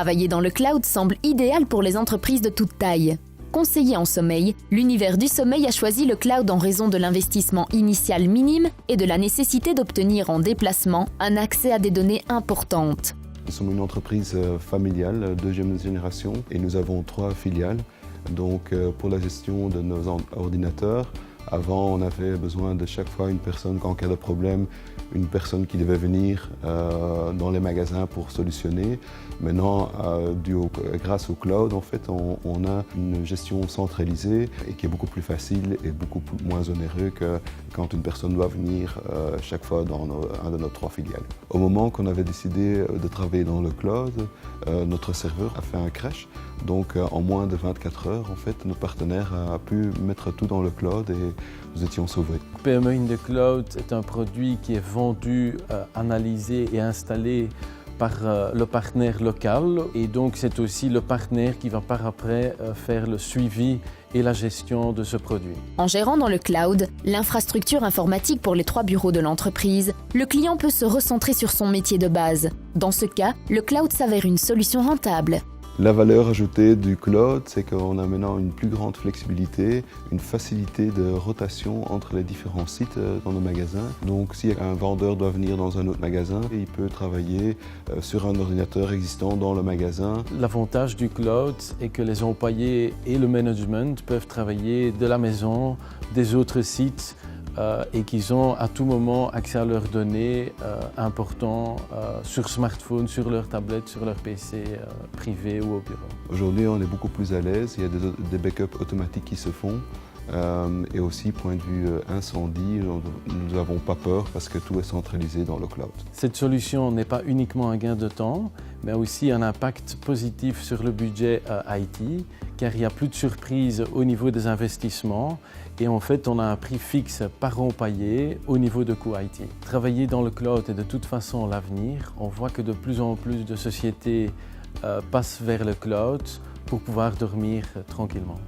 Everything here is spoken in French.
Travailler dans le cloud semble idéal pour les entreprises de toute taille. Conseiller en sommeil, l'univers du sommeil a choisi le cloud en raison de l'investissement initial minime et de la nécessité d'obtenir en déplacement un accès à des données importantes. Nous sommes une entreprise familiale, deuxième génération, et nous avons 3 filiales. Donc pour la gestion de nos ordinateurs, avant on avait besoin de chaque fois une personne en cas de problème, une personne qui devait venir dans les magasins pour solutionner. Maintenant, grâce au cloud, en fait, on a une gestion centralisée et qui est beaucoup plus facile et beaucoup moins onéreux que quand une personne doit venir chaque fois dans un de nos 3 filiales. Au moment qu'on avait décidé de travailler dans le cloud, notre serveur a fait un crash. Donc en moins de 24 heures, en fait, notre partenaire a pu mettre tout dans le cloud et nous étions sauvés. PME in the Cloud est un produit qui est vendu, analysé et installé par le partenaire local, et donc c'est aussi le partenaire qui va par après faire le suivi et la gestion de ce produit. En gérant dans le cloud l'infrastructure informatique pour les 3 bureaux de l'entreprise, le client peut se recentrer sur son métier de base. Dans ce cas, le cloud s'avère une solution rentable. La valeur ajoutée du cloud, c'est qu'on a maintenant une plus grande flexibilité, une facilité de rotation entre les différents sites dans le magasin. Donc si un vendeur doit venir dans un autre magasin, il peut travailler sur un ordinateur existant dans le magasin. L'avantage du cloud est que les employés et le management peuvent travailler de la maison, des autres sites, et qu'ils ont à tout moment accès à leurs données importantes sur smartphone, sur leur tablette, sur leur PC privé ou au bureau. Aujourd'hui, on est beaucoup plus à l'aise, il y a des backups automatiques qui se font. Et aussi, point de vue incendie, nous n'avons pas peur parce que tout est centralisé dans le cloud. Cette solution n'est pas uniquement un gain de temps, mais aussi un impact positif sur le budget IT, car il n'y a plus de surprise au niveau des investissements et en fait on a un prix fixe par employé au niveau de coût IT. Travailler dans le cloud est de toute façon l'avenir. On voit que de plus en plus de sociétés passent vers le cloud pour pouvoir dormir tranquillement.